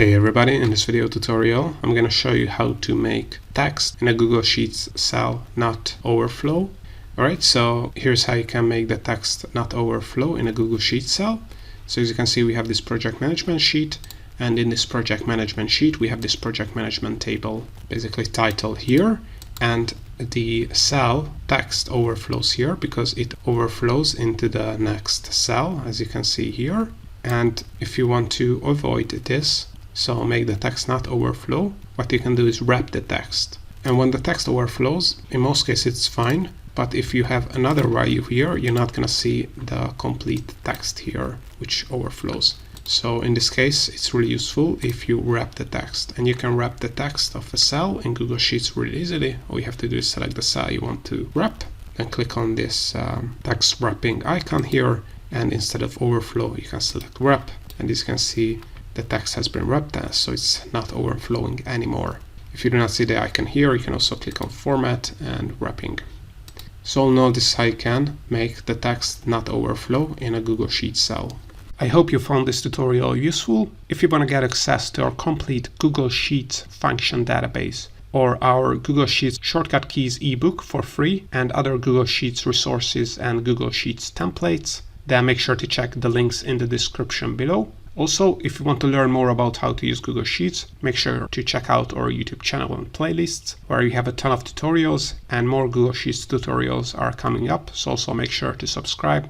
Hey everybody, in this video tutorial I'm going to show you how to make text in a Google Sheets cell not overflow. Alright, so here's how you can make the text not overflow in a Google Sheets cell. So as you can see, we have this project management sheet, and in this project management sheet we have this project management table, basically title here, and the cell text overflows here because it overflows into the next cell, as you can see here. And if you want to avoid this, so make the text not overflow, what you can do is wrap the text. And when the text overflows, in most cases it's fine, but if you have another value here, you're not going to see the complete text here, which overflows. So in this case, it's really useful if you wrap the text. And you can wrap the text of a cell in Google Sheets really easily. All you have to do is select the cell you want to wrap, then click on this text wrapping icon here, and instead of overflow, you can select wrap. And as you can see, the text has been wrapped, so it's not overflowing anymore. If you do not see the icon here, you can also click on format and wrapping. So all in all, this is how you can make the text not overflow in a Google Sheets cell. I hope you found this tutorial useful. If you want to get access to our complete Google Sheets function database, or our Google Sheets Shortcut Keys ebook for free, and other Google Sheets resources and Google Sheets templates, then make sure to check the links in the description below. Also, if you want to learn more about how to use Google Sheets, make sure to check out our YouTube channel and playlists, where you have a ton of tutorials, and more Google Sheets tutorials are coming up, so also make sure to subscribe.